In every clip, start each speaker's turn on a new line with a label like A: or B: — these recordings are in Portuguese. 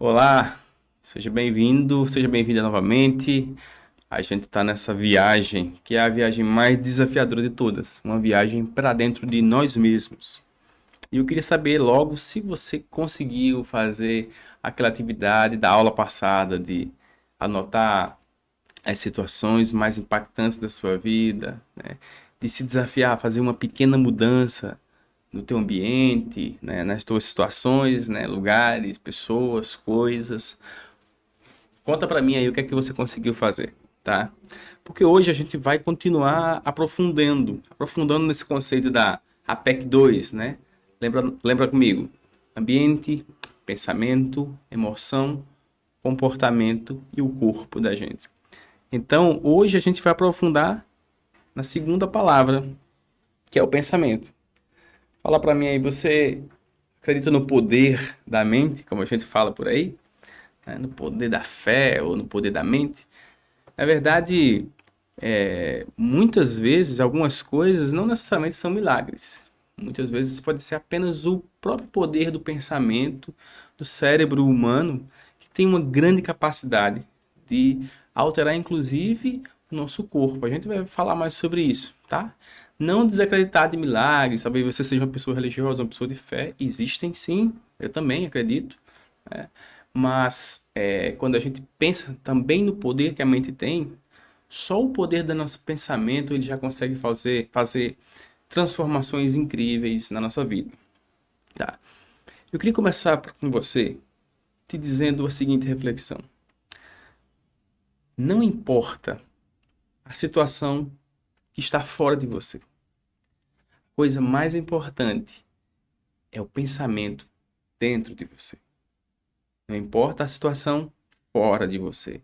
A: Olá, seja bem-vindo, seja bem-vinda novamente. A gente está nessa viagem, que é a viagem mais desafiadora de todas, uma viagem para dentro de nós mesmos. E eu queria saber logo se você conseguiu fazer aquela atividade da aula passada de anotar as situações mais impactantes da sua vida, né? De se desafiar a fazer uma pequena mudança no teu ambiente, né? Nas tuas situações, né? Lugares, pessoas, coisas. Conta pra mim aí o que é que você conseguiu fazer, tá? Porque hoje a gente vai continuar aprofundando nesse conceito da APEC 2, né? Lembra comigo? Ambiente, pensamento, emoção, comportamento e o corpo da gente. Então, hoje a gente vai aprofundar na segunda palavra, que é o pensamento. Fala pra mim aí, você acredita no poder da mente, como a gente fala por aí, né? No poder da fé ou no poder da mente? Na verdade, muitas vezes algumas coisas não necessariamente são milagres. Muitas vezes pode ser apenas o próprio poder do pensamento, do cérebro humano, que tem uma grande capacidade de alterar, inclusive, o nosso corpo. A gente vai falar mais sobre isso, tá? Não desacreditar de milagres, talvez você seja uma pessoa religiosa, uma pessoa de fé. Existem sim, eu também acredito, né? Mas quando a gente pensa também no poder que a mente tem, só o poder do nosso pensamento ele já consegue fazer transformações incríveis na nossa vida. Tá? Eu queria começar com você te dizendo a seguinte reflexão. Não importa a situação que está fora de você. A coisa mais importante é o pensamento dentro de você. Não importa a situação fora de você.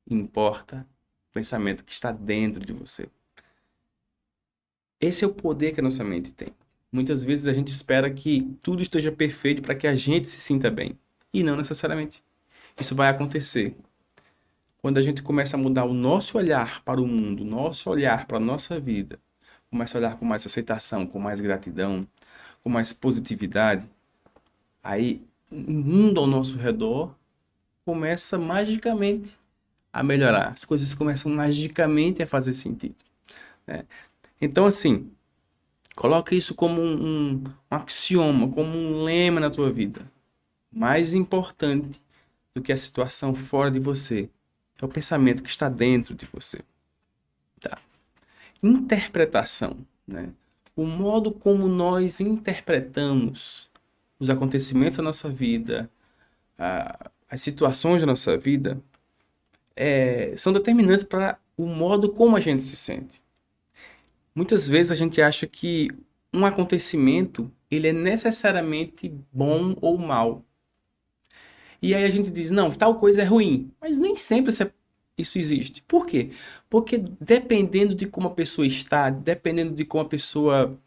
A: Importa o pensamento que está dentro de você. Esse é o poder que a nossa mente tem. Muitas vezes a gente espera que tudo esteja perfeito para que a gente se sinta bem. E não necessariamente. Isso vai acontecer quando a gente começa a mudar o nosso olhar para o mundo, o nosso olhar para a nossa vida. Começa a olhar com mais aceitação, com mais gratidão, com mais positividade. Aí o mundo ao nosso redor começa magicamente a melhorar. As coisas começam magicamente a fazer sentido, né? Então, assim, coloca isso como um axioma, como um lema na tua vida. Mais importante do que a situação fora de você é o pensamento que está dentro de você. Tá? Interpretação, né? O modo como nós interpretamos os acontecimentos da nossa vida, as situações da nossa vida, são determinantes para o modo como a gente se sente. Muitas vezes a gente acha que um acontecimento ele é necessariamente bom ou mal. E aí a gente diz, não, tal coisa é ruim. Mas nem sempre isso existe. Por quê? Porque dependendo de como a pessoa está, dependendo de como a pessoa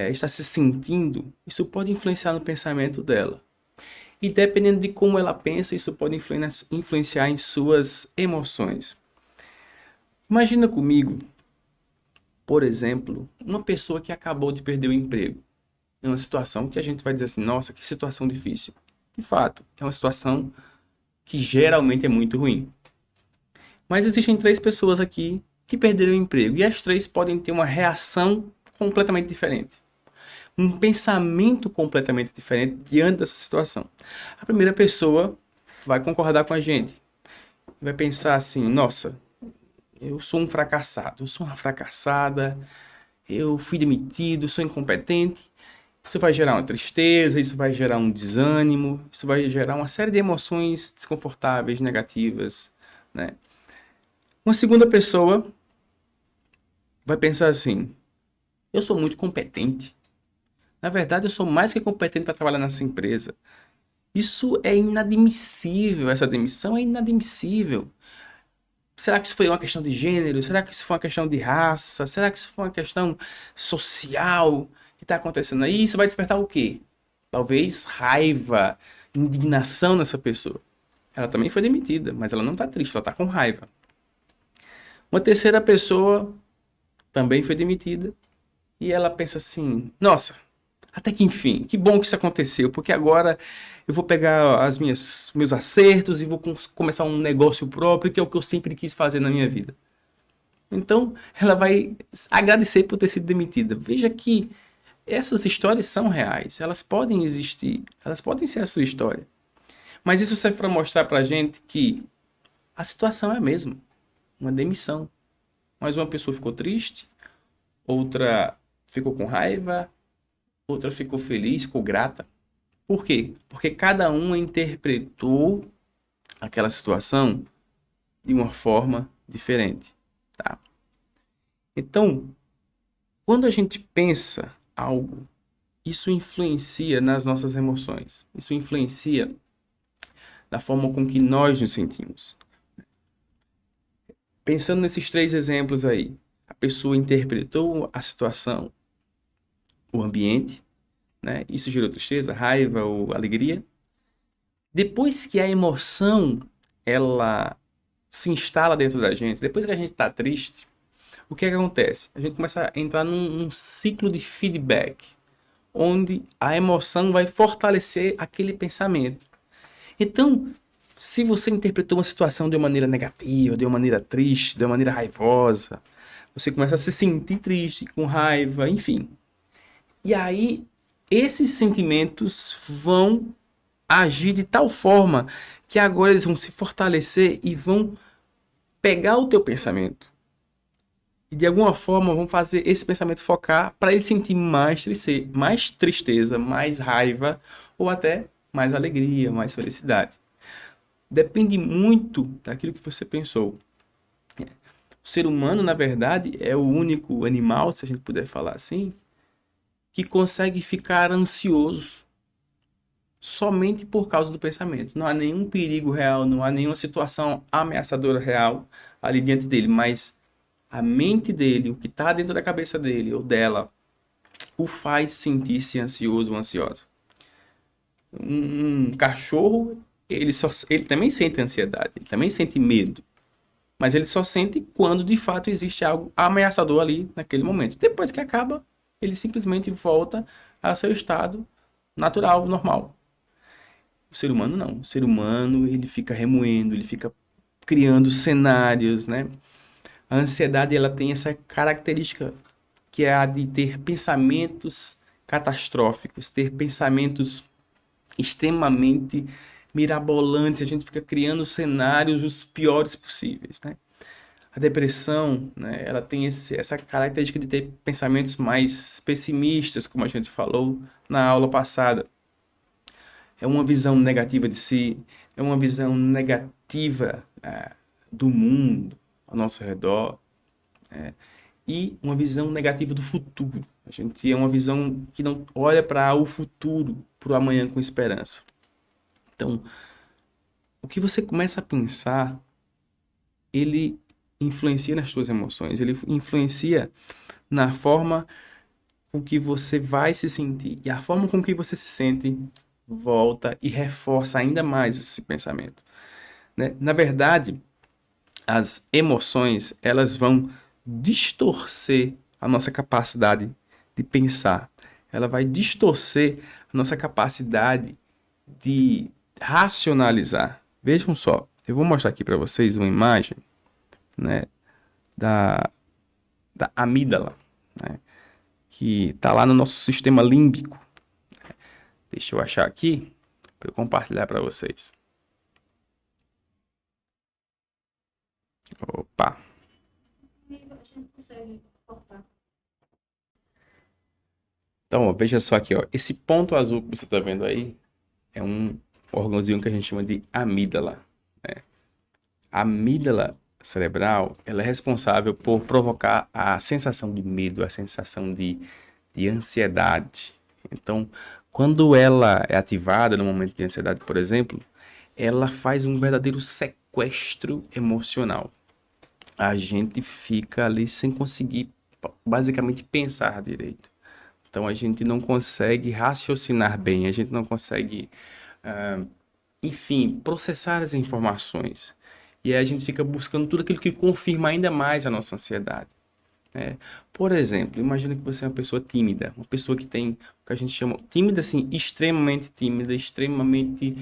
A: está se sentindo, isso pode influenciar no pensamento dela. E dependendo de como ela pensa, isso pode influenciar em suas emoções. Imagina comigo, por exemplo, uma pessoa que acabou de perder o emprego. É uma situação que a gente vai dizer assim, nossa, que situação difícil. De fato, é uma situação que geralmente é muito ruim. Mas existem três pessoas aqui que perderam o emprego e as três podem ter uma reação completamente diferente. Um pensamento completamente diferente diante dessa situação. A primeira pessoa vai concordar com a gente. Vai pensar assim, nossa, eu sou um fracassado, eu sou uma fracassada, eu fui demitido, sou incompetente. Isso vai gerar uma tristeza, isso vai gerar um desânimo, isso vai gerar uma série de emoções desconfortáveis, negativas, né? Uma segunda pessoa vai pensar assim: eu sou muito competente. Na verdade, eu sou mais que competente para trabalhar nessa empresa. Isso é inadmissível, essa demissão é inadmissível. Será que isso foi uma questão de gênero? Será que isso foi uma questão de raça? Será que isso foi uma questão social que está acontecendo aí? Isso vai despertar o quê? Talvez raiva, indignação nessa pessoa. Ela também foi demitida, mas ela não está triste, ela está com raiva. Uma terceira pessoa também foi demitida e ela pensa assim: nossa, Até que enfim, que bom que isso aconteceu, porque agora eu vou pegar meus acertos e vou começar um negócio próprio, que é o que eu sempre quis fazer na minha vida. Então, ela vai agradecer por ter sido demitida. Veja que essas histórias são reais, elas podem existir, elas podem ser a sua história. Mas isso serve para mostrar para a gente que a situação é a mesma, uma demissão. Mas uma pessoa ficou triste, outra ficou com raiva, outra ficou feliz, ficou grata. Por quê? Porque cada um interpretou aquela situação de uma forma diferente, tá? Então, quando a gente pensa algo, isso influencia nas nossas emoções. Isso influencia na forma com que nós nos sentimos. Pensando nesses três exemplos aí, a pessoa interpretou a situação, o ambiente, né? Isso gerou tristeza, raiva ou alegria. Depois que a emoção ela se instala dentro da gente, depois que a gente está triste, o que é que acontece? A gente começa a entrar num ciclo de feedback, onde a emoção vai fortalecer aquele pensamento. Então, se você interpretou uma situação de uma maneira negativa, de uma maneira triste, de uma maneira raivosa, você começa a se sentir triste, com raiva, enfim. E aí, esses sentimentos vão agir de tal forma que agora eles vão se fortalecer e vão pegar o teu pensamento. E de alguma forma vão fazer esse pensamento focar para ele sentir mais tristeza, mais raiva ou até mais alegria, mais felicidade. Depende muito daquilo que você pensou. O ser humano, na verdade, é o único animal, se a gente puder falar assim, que consegue ficar ansioso somente por causa do pensamento. Não há nenhum perigo real, não há nenhuma situação ameaçadora real ali diante dele, mas a mente dele, o que está dentro da cabeça dele ou dela, o faz sentir-se ansioso ou ansiosa. Um cachorro, ele também sente ansiedade, ele também sente medo, mas ele só sente quando de fato existe algo ameaçador ali naquele momento. Depois que acaba, ele simplesmente volta ao seu estado natural, normal. O ser humano não. O ser humano, ele fica remoendo, ele fica criando cenários, né? A ansiedade, ela tem essa característica que é a de ter pensamentos catastróficos, ter pensamentos extremamente mirabolantes, a gente fica criando cenários os piores possíveis, né? A depressão, né, ela tem essa característica de ter pensamentos mais pessimistas, como a gente falou na aula passada. É uma visão negativa de si, é uma visão negativa do mundo ao nosso redor, e uma visão negativa do futuro. A gente é uma visão que não olha para o futuro, para o amanhã com esperança. Então, o que você começa a pensar, ele influencia nas suas emoções, ele influencia na forma com que você vai se sentir. E a forma com que você se sente volta e reforça ainda mais esse pensamento, né? Na verdade, as emoções, elas vão distorcer a nossa capacidade de pensar. Ela vai distorcer a nossa capacidade de racionalizar. Vejam só, eu vou mostrar aqui para vocês uma imagem, né, da, da amígdala, né, que está lá no nosso sistema límbico. Deixa eu achar aqui para eu compartilhar para vocês. Opa! Então, ó, veja só aqui, ó. Esse ponto azul que você está vendo aí é um órgãozinho que a gente chama de amígdala, né? A amígdala cerebral, ela é responsável por provocar a sensação de medo, a sensação de ansiedade. Então, quando ela é ativada no momento de ansiedade, por exemplo, ela faz um verdadeiro sequestro emocional. A gente fica ali sem conseguir, basicamente, pensar direito. Então, a gente não consegue raciocinar bem, a gente não consegue, enfim, processar as informações. E aí a gente fica buscando tudo aquilo que confirma ainda mais a nossa ansiedade. né? Por exemplo, imagina que você é uma pessoa tímida, uma pessoa que tem o que a gente chama tímida, assim, extremamente tímida, extremamente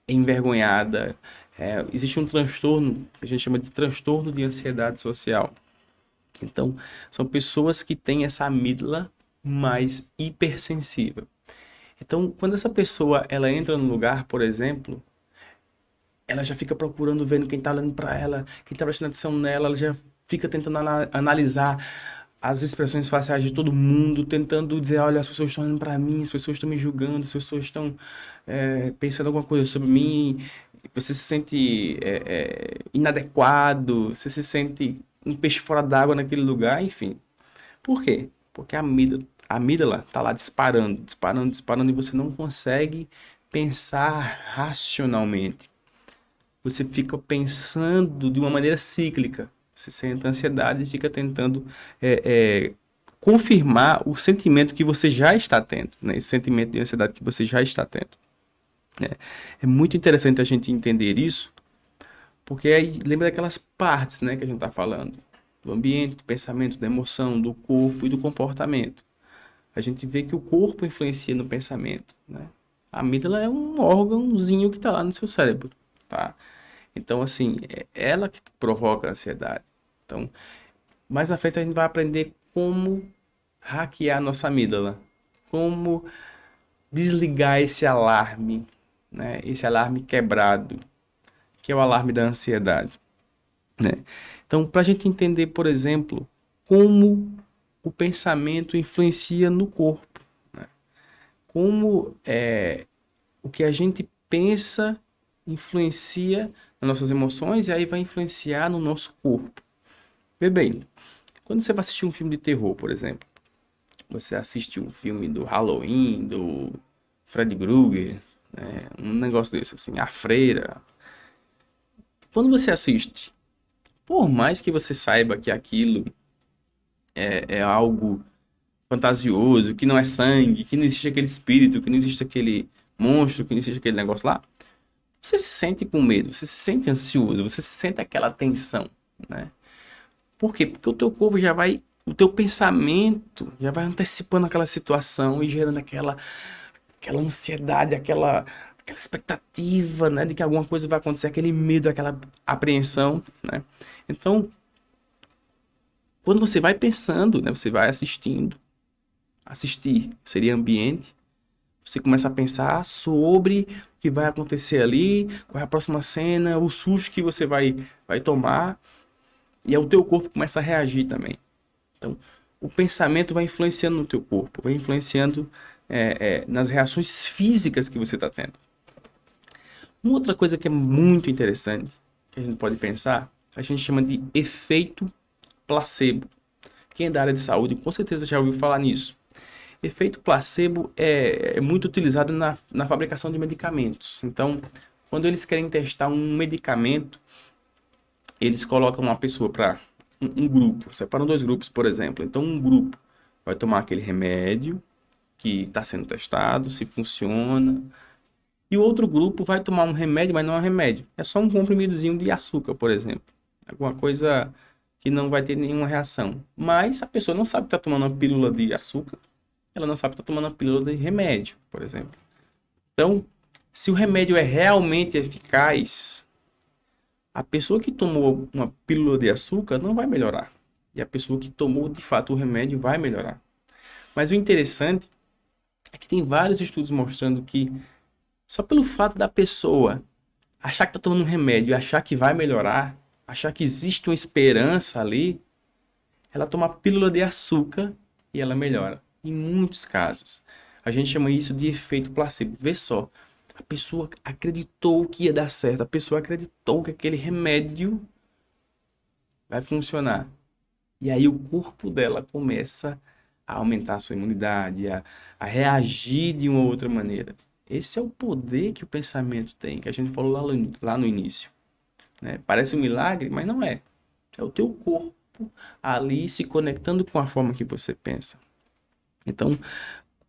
A: envergonhada. Existe um transtorno que a gente chama de transtorno de ansiedade social. Então, são pessoas que têm essa amígdala mais hipersensível. Então, quando essa pessoa ela entra no lugar, por exemplo, ela já fica procurando, vendo quem está olhando para ela, quem está prestando atenção nela, ela já fica tentando analisar as expressões faciais de todo mundo, tentando dizer, olha, as pessoas estão olhando para mim, as pessoas estão me julgando, as pessoas estão pensando alguma coisa sobre mim, você se sente inadequado, você se sente um peixe fora d'água naquele lugar, enfim. Por quê? Porque a amígdala está lá disparando, disparando, disparando e você não consegue pensar racionalmente. Você fica pensando de uma maneira cíclica. Você sente ansiedade e fica tentando é, é, confirmar o sentimento que você já está tendo, né? Esse sentimento de ansiedade que você já está tendo. Né? É muito interessante a gente entender isso, porque aí lembra daquelas partes, né, que a gente está falando, do ambiente, do pensamento, da emoção, do corpo e do comportamento. A gente vê que o corpo influencia no pensamento, né? A amígdala é um órgãozinho que está lá no seu cérebro, tá? Então, assim, é ela que provoca a ansiedade. Então, mais à frente a gente vai aprender como hackear a nossa amígdala, como desligar esse alarme, né? Esse alarme quebrado, que é o alarme da ansiedade, né? Então, para a gente entender, por exemplo, como o pensamento influencia no corpo, né? Como o que a gente pensa influencia nas nossas emoções e aí vai influenciar no nosso corpo. Vê bem, quando você vai assistir um filme de terror, por exemplo, você assiste um filme do Halloween, do Freddy Krueger, né, um negócio desse assim, A Freira. Quando você assiste, por mais que você saiba que aquilo é algo fantasioso, que não é sangue, que não existe aquele espírito, que não existe aquele monstro, que não existe aquele negócio lá, você se sente com medo, você se sente ansioso, você sente aquela tensão, né? Por quê? Porque o teu corpo já vai, o teu pensamento já vai antecipando aquela situação e gerando aquela ansiedade, aquela expectativa, né, de que alguma coisa vai acontecer, aquele medo, aquela apreensão, né? Então, quando você vai pensando, né, você vai assistindo, assistir seria ambiente, você começa a pensar sobre o que vai acontecer ali, qual é a próxima cena, o susto que você vai tomar, e aí o teu corpo começa a reagir também. Então, o pensamento vai influenciando no teu corpo, vai influenciando nas reações físicas que você está tendo. Uma outra coisa que é muito interessante, que a gente pode pensar, a gente chama de efeito placebo. Quem é da área de saúde com certeza já ouviu falar nisso. Efeito placebo é muito utilizado na fabricação de medicamentos. Então, quando eles querem testar um medicamento, eles colocam uma pessoa para um grupo, separam dois grupos, por exemplo. Então, um grupo vai tomar aquele remédio que está sendo testado, se funciona, e o outro grupo vai tomar um remédio, mas não é um remédio, é só um comprimidozinho de açúcar, por exemplo. Alguma coisa que não vai ter nenhuma reação. Mas a pessoa não sabe que está tomando uma pílula de açúcar, ela não sabe que está tomando uma pílula de remédio, por exemplo. Então, se o remédio é realmente eficaz, a pessoa que tomou uma pílula de açúcar não vai melhorar. E a pessoa que tomou de fato o remédio vai melhorar. Mas o interessante é que tem vários estudos mostrando que só pelo fato da pessoa achar que está tomando um remédio e achar que vai melhorar, achar que existe uma esperança ali, ela toma a pílula de açúcar e ela melhora. Em muitos casos. A gente chama isso de efeito placebo. Vê só, a pessoa acreditou que ia dar certo, a pessoa acreditou que aquele remédio vai funcionar. E aí o corpo dela começa a aumentar a sua imunidade, a reagir de uma outra maneira. Esse é o poder que o pensamento tem, que a gente falou lá no início, né? Parece um milagre, mas não é. É o teu corpo ali se conectando com a forma que você pensa. Então,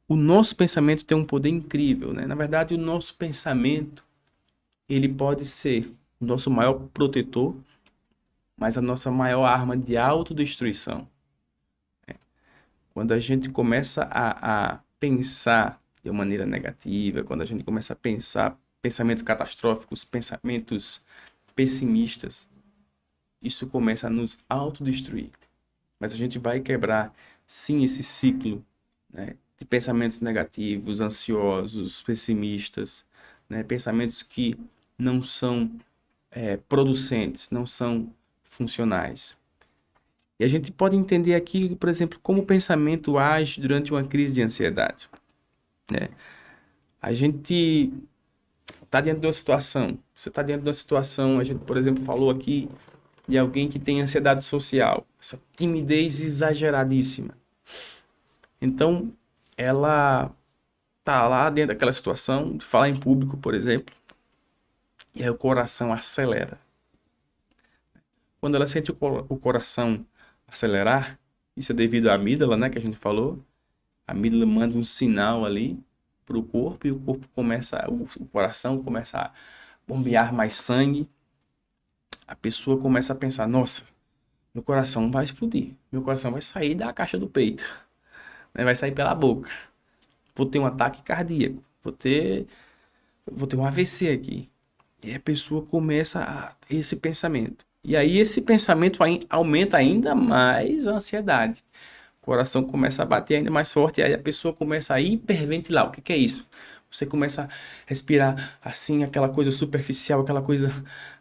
A: o nosso pensamento tem um poder incrível, né? Na verdade, o nosso pensamento, ele pode ser o nosso maior protetor, mas a nossa maior arma de autodestruição. Quando a gente começa a pensar de uma maneira negativa, quando a gente começa a pensar pensamentos catastróficos, pensamentos pessimistas, isso começa a nos autodestruir. Mas a gente vai quebrar, sim, esse ciclo, né, de pensamentos negativos, ansiosos, pessimistas, né, pensamentos que não são producentes, não são funcionais. E a gente pode entender aqui, por exemplo, como o pensamento age durante uma crise de ansiedade, né? A gente está diante de uma situação, você está diante de uma situação, a gente, por exemplo, falou aqui de alguém que tem ansiedade social, essa timidez exageradíssima. Então, ela tá lá dentro daquela situação, de falar em público, por exemplo, e aí o coração acelera. Quando ela sente o coração acelerar, isso é devido à amígdala, né, que a gente falou. A amígdala manda um sinal ali para o corpo e o corpo começa, o coração começa a bombear mais sangue. A pessoa começa a pensar: nossa, meu coração vai explodir, meu coração vai sair da caixa do peito, né, vai sair pela boca. Vou ter um ataque cardíaco, vou ter um AVC aqui. E a pessoa começa esse pensamento. E aí esse pensamento aumenta ainda mais a ansiedade. O coração começa a bater ainda mais forte, e aí a pessoa começa a hiperventilar. O que que é isso? Você começa a respirar assim, aquela coisa superficial, aquela coisa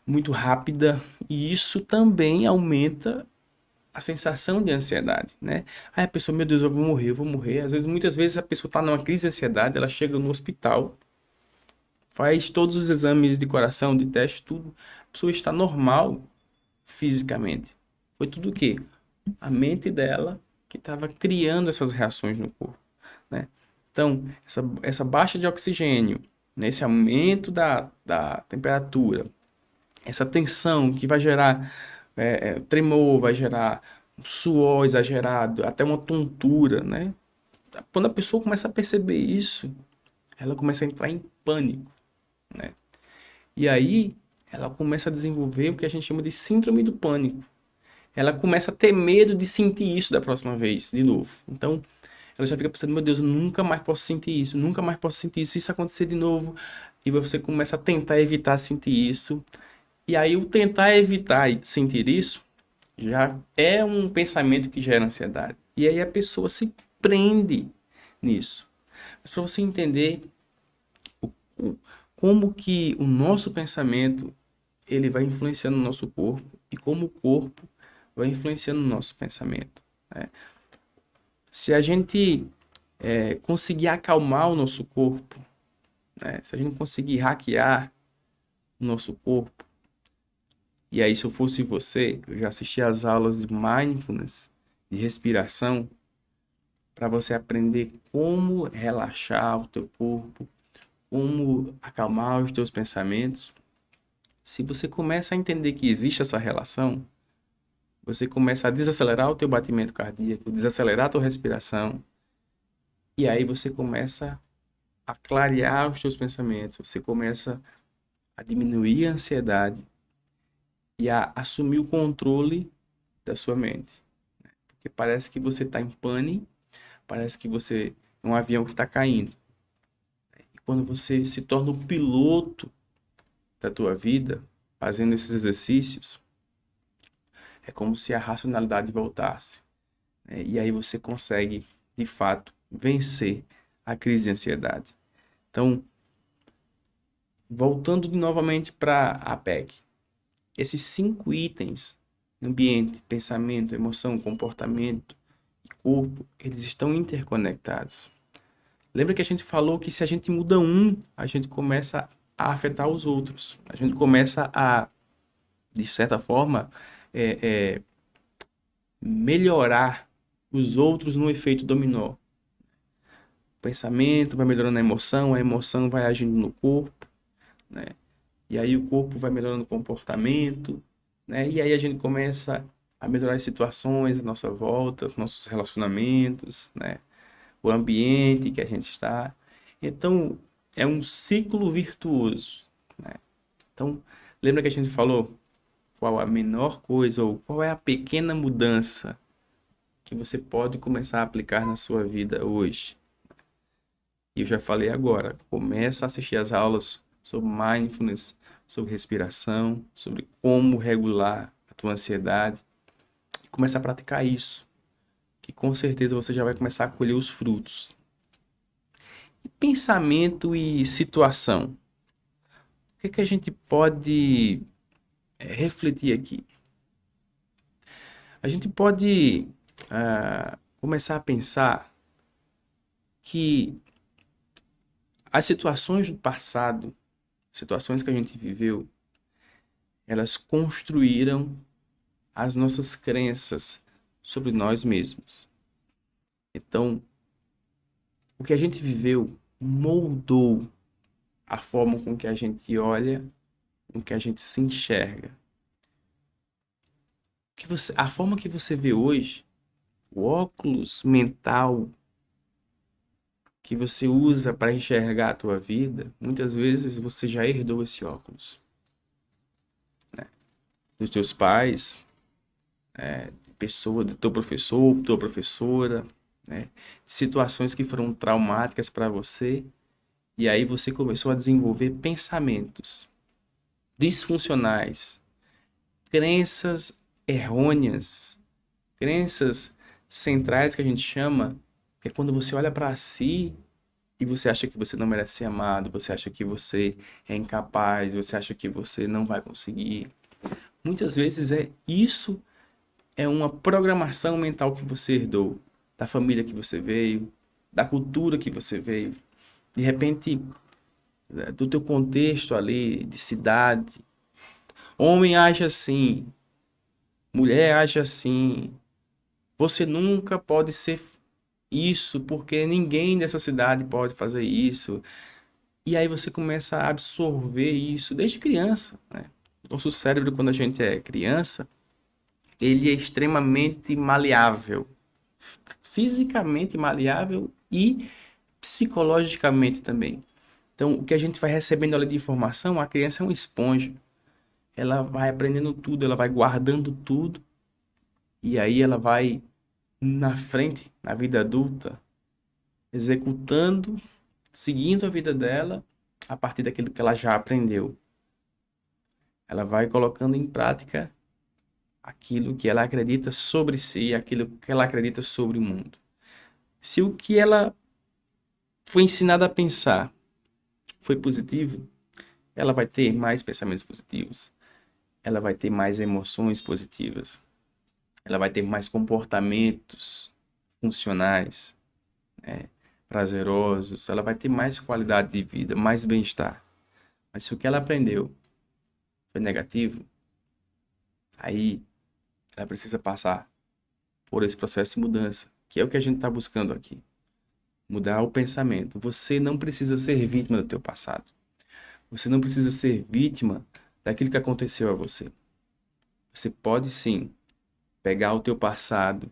A: muito rápida, e isso também aumenta a sensação de ansiedade, né? Aí a pessoa, meu Deus, eu vou morrer, eu vou morrer. Às vezes, muitas vezes a pessoa está numa crise de ansiedade, ela chega no hospital, faz todos os exames de coração, de teste, tudo. A pessoa está normal fisicamente. Foi tudo o quê? A mente dela que estava criando essas reações no corpo, né? Então, essa baixa de oxigênio, né, esse aumento da temperatura, essa tensão que vai gerar tremor, vai gerar um suor exagerado, até uma tontura, né? Quando a pessoa começa a perceber isso, ela começa a entrar em pânico, né? E aí ela começa a desenvolver o que a gente chama de síndrome do pânico. Ela começa a ter medo de sentir isso da próxima vez, de novo. Então, ela já fica pensando, meu Deus, eu nunca mais posso sentir isso, nunca mais posso sentir isso, se isso acontecer de novo. E você começa a tentar evitar sentir isso. E aí, o tentar evitar sentir isso já é um pensamento que gera ansiedade. E aí a pessoa se prende nisso. Mas para você entender o- como que o nosso pensamento ele vai influenciando o nosso corpo e como o corpo vai influenciando o nosso pensamento, né? Se a gente conseguir acalmar o nosso corpo, né? Se a gente conseguir hackear o nosso corpo, e aí se eu fosse você, eu já assisti às aulas de mindfulness, de respiração, para você aprender como relaxar o teu corpo, como acalmar os teus pensamentos. Se você começa a entender que existe essa relação, você começa a desacelerar o teu batimento cardíaco, desacelerar a tua respiração, e aí você começa a clarear os teus pensamentos, você começa a diminuir a ansiedade e a assumir o controle da sua mente. Porque parece que você está em pane, parece que você é um avião que está caindo. E quando você se torna o piloto da tua vida, fazendo esses exercícios, é como se a racionalidade voltasse, né? E aí você consegue, de fato, vencer a crise de ansiedade. Então, voltando novamente para a PEC, esses 5 itens, ambiente, pensamento, emoção, comportamento e corpo, eles estão interconectados. Lembra que a gente falou que se a gente muda um, a gente começa a afetar os outros. A gente começa a, de certa forma, é, é, melhorar os outros no efeito dominó. O pensamento vai melhorando a emoção vai agindo no corpo, né? E aí o corpo vai melhorando o comportamento, né? E aí a gente começa a melhorar as situações à nossa volta, nossos relacionamentos, né? O ambiente que a gente está. Então, é um ciclo virtuoso, né? Então, lembra que a gente falou qual a menor coisa ou qual é a pequena mudança que você pode começar a aplicar na sua vida hoje. E eu já falei agora, começa a assistir as aulas sobre mindfulness, sobre respiração, sobre como regular a tua ansiedade. E começa a praticar isso, que com certeza você já vai começar a colher os frutos. E pensamento e situação. O que é que a gente pode refletir aqui? A gente pode começar a pensar que as situações do passado, situações que a gente viveu, elas construíram as nossas crenças sobre nós mesmos. Então, o que a gente viveu moldou a forma com que a gente olha, com que a gente se enxerga. A forma que você vê hoje, o óculos mental que você usa para enxergar a tua vida, muitas vezes você já herdou esse óculos, né? Dos teus pais, do teu professor, tua professora, né? Situações que foram traumáticas para você, e aí você começou a desenvolver pensamentos disfuncionais, crenças errôneas, crenças centrais que a gente chama, que é quando você olha para si e você acha que você não merece ser amado, você acha que você é incapaz, você acha que você não vai conseguir. Muitas vezes isso é uma programação mental que você herdou da família que você veio, da cultura que você veio, de repente do teu contexto ali de cidade. Homem age assim, mulher age assim. Você nunca pode ser isso porque ninguém dessa cidade pode fazer isso. E aí você começa a absorver isso desde criança, né? Nosso cérebro, quando a gente é criança, ele é extremamente maleável, fisicamente maleável e psicologicamente também. Então, o que a gente vai recebendo ali de informação, a criança é uma esponja. Ela vai aprendendo tudo, ela vai guardando tudo, e aí ela vai na frente, na vida adulta, executando, seguindo a vida dela a partir daquilo que ela já aprendeu. Ela vai colocando em prática aquilo que ela acredita sobre si, aquilo que ela acredita sobre o mundo. Se o que ela foi ensinada a pensar foi positivo, ela vai ter mais pensamentos positivos, ela vai ter mais emoções positivas, ela vai ter mais comportamentos funcionais, prazerosos, ela vai ter mais qualidade de vida, mais bem-estar. Mas se o que ela aprendeu foi negativo, aí ela precisa passar por esse processo de mudança, que é o que a gente está buscando aqui. Mudar o pensamento. Você não precisa ser vítima do teu passado. Você não precisa ser vítima daquilo que aconteceu a você. Você pode sim pegar o teu passado,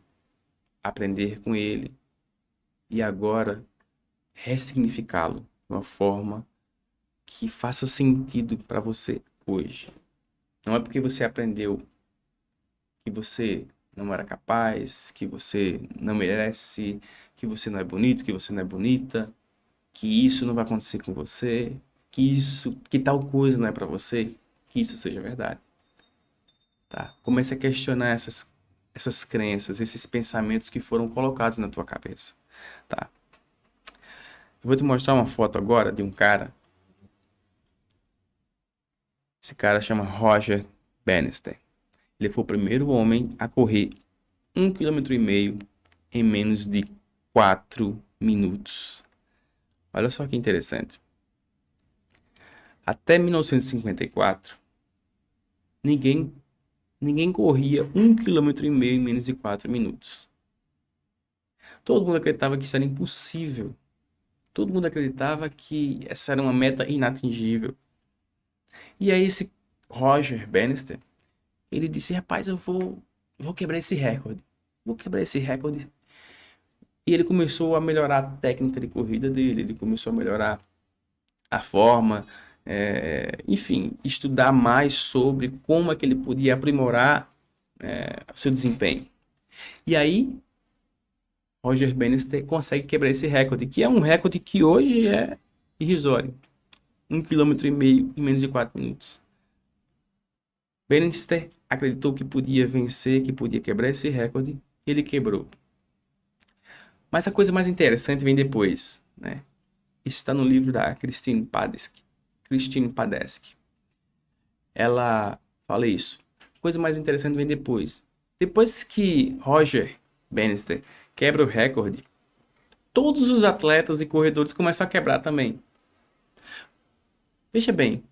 A: aprender com ele e agora ressignificá-lo de uma forma que faça sentido para você hoje. Não é porque você aprendeu que você não era capaz, que você não merece, que você não é bonito, que você não é bonita, que isso não vai acontecer com você, que tal coisa não é para você, que isso seja verdade, tá? Comece a questionar essas crenças, esses pensamentos que foram colocados na tua cabeça, tá? Eu vou te mostrar uma foto agora de um cara. Esse cara chama Roger Bannister. Ele foi o primeiro homem a correr 1,5 km em menos de 4 minutos. Olha só que interessante. Até 1954, ninguém, ninguém corria 1,5 km em menos de 4 minutos. Todo mundo acreditava que isso era impossível. Todo mundo acreditava que essa era uma meta inatingível. E aí esse Roger Bannister, ele disse, rapaz, eu vou quebrar esse recorde. Vou quebrar esse recorde. E ele começou a melhorar a técnica de corrida dele, ele começou a melhorar a forma, enfim, estudar mais sobre como é que ele podia aprimorar o seu desempenho. E aí, Roger Bannister consegue quebrar esse recorde, que é um recorde que hoje é irrisório. 1,5 km em menos de 4 minutos. Bannister acreditou que podia vencer, que podia quebrar esse recorde, e ele quebrou. Mas a coisa mais interessante vem depois, né? Isso está no livro da Christine Padesky. Christine Padesky. Ela fala isso. A coisa mais interessante vem depois. Depois que Roger Bannister quebra o recorde, todos os atletas e corredores começam a quebrar também. Veja bem,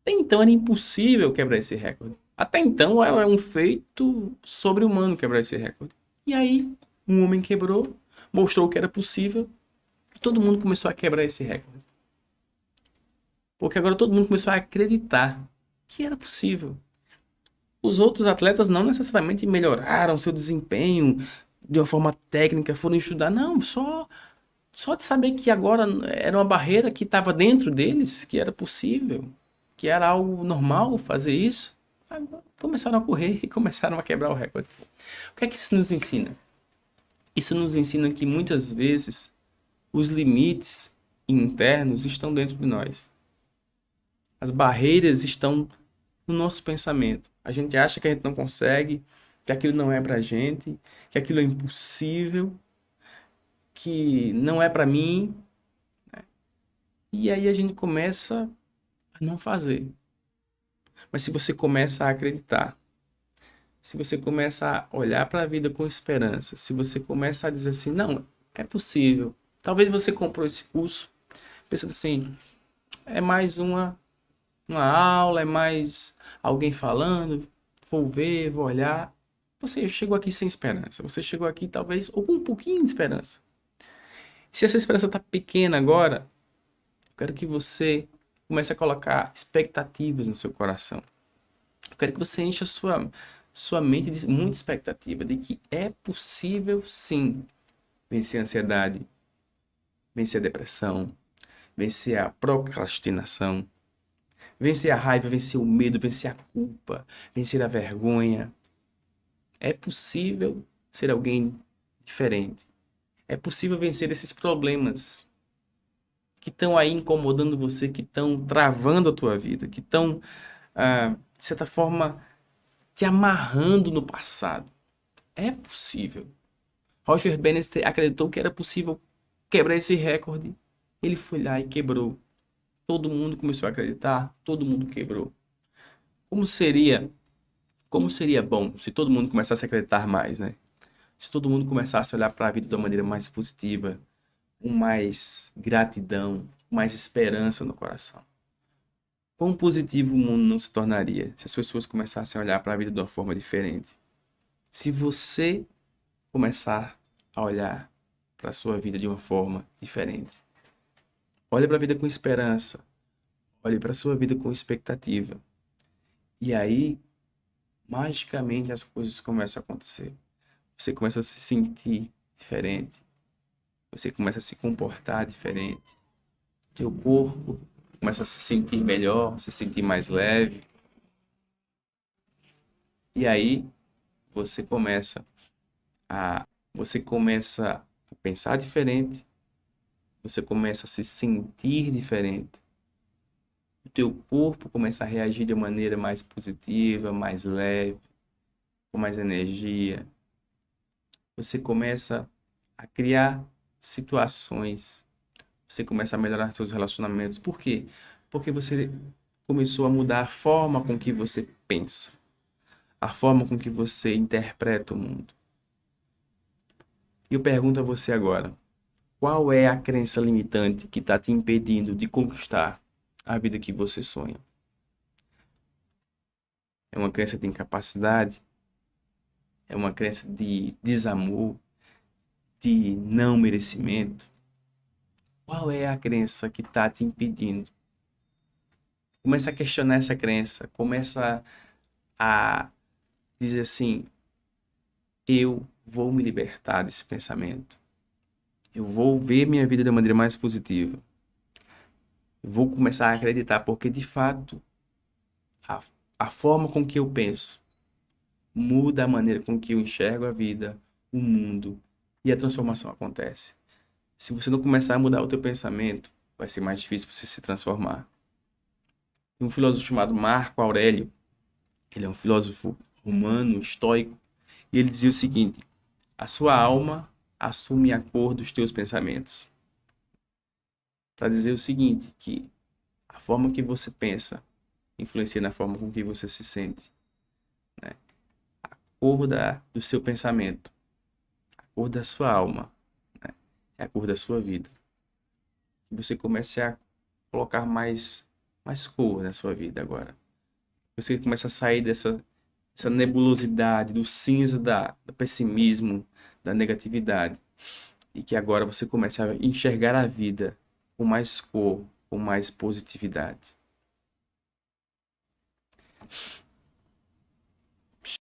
A: até então era impossível quebrar esse recorde. Até então era um feito sobre-humano quebrar esse recorde. E aí, um homem quebrou, mostrou que era possível, e todo mundo começou a quebrar esse recorde. Porque agora todo mundo começou a acreditar que era possível. Os outros atletas não necessariamente melhoraram seu desempenho de uma forma técnica, foram estudar, não, só de saber que agora era uma barreira que estava dentro deles, que era possível, que era algo normal fazer isso, começaram a correr e começaram a quebrar o recorde. O que é que isso nos ensina? Isso nos ensina que muitas vezes os limites internos estão dentro de nós. As barreiras estão no nosso pensamento. A gente acha que a gente não consegue, que aquilo não é pra gente, que aquilo é impossível, que não é pra mim. E aí a gente começa a não fazer. Mas se você começa a acreditar, se você começa a olhar para a vida com esperança, se você começa a dizer assim, não, é possível. Talvez você comprou esse curso, pensando assim, é mais uma aula, é mais alguém falando, vou ver, vou olhar. Você chegou aqui sem esperança. Você chegou aqui talvez ou com um pouquinho de esperança. Se essa esperança está pequena agora, eu quero que você comece a colocar expectativas no seu coração. Eu quero que você encha sua mente de muita expectativa de que é possível sim vencer a ansiedade, vencer a depressão, vencer a procrastinação, vencer a raiva, vencer o medo, vencer a culpa, vencer a vergonha. É possível ser alguém diferente. É possível vencer esses problemas que estão aí incomodando você, que estão travando a tua vida, que estão, de certa forma, te amarrando no passado. É possível. Roger Bannister acreditou que era possível quebrar esse recorde. Ele foi lá e quebrou. Todo mundo começou a acreditar, todo mundo quebrou. Como seria, como seria bom se todo mundo começasse a acreditar mais, né? Se todo mundo começasse a olhar para a vida de uma maneira mais positiva, com mais gratidão, com mais esperança no coração. Quão positivo o mundo não se tornaria se as pessoas começassem a olhar para a vida de uma forma diferente? Se você começar a olhar para a sua vida de uma forma diferente. Olhe para a vida com esperança. Olhe para a sua vida com expectativa. E aí, magicamente, as coisas começam a acontecer. Você começa a se sentir diferente. Você começa a se comportar diferente. Teu corpo começa a se sentir melhor, se sentir mais leve. E aí, você começa você começa a pensar diferente. Você começa a se sentir diferente. O teu corpo começa a reagir de uma maneira mais positiva, mais leve, com mais energia. Você começa a criar situações. Você começa a melhorar seus relacionamentos. Por quê? Porque você começou a mudar a forma com que você pensa, a forma com que você interpreta o mundo. E eu pergunto a você agora, qual é a crença limitante que está te impedindo de conquistar a vida que você sonha? É uma crença de incapacidade? É uma crença de desamor, de não merecimento? Qual é a crença que está te impedindo? Começa a questionar essa crença. Começa a dizer assim: eu vou me libertar desse pensamento. Eu vou ver minha vida de uma maneira mais positiva. Eu vou começar a acreditar, porque de fato, a, a forma com que eu penso muda a maneira com que eu enxergo a vida, o mundo e a transformação acontece. Se você não começar a mudar o teu pensamento, vai ser mais difícil você se transformar. Tem um filósofo chamado Marco Aurélio, ele é um filósofo romano, estoico, e ele dizia o seguinte: a sua alma assume a cor dos teus pensamentos. Para dizer o seguinte, que a forma que você pensa influencia na forma com que você se sente, né? A cor do seu pensamento, a cor da sua alma, né? É a cor da sua vida. Que você comece a colocar mais cor na sua vida agora. Você começa a sair dessa nebulosidade, do cinza, do pessimismo, da negatividade. E que agora você comece a enxergar a vida com mais cor, com mais positividade.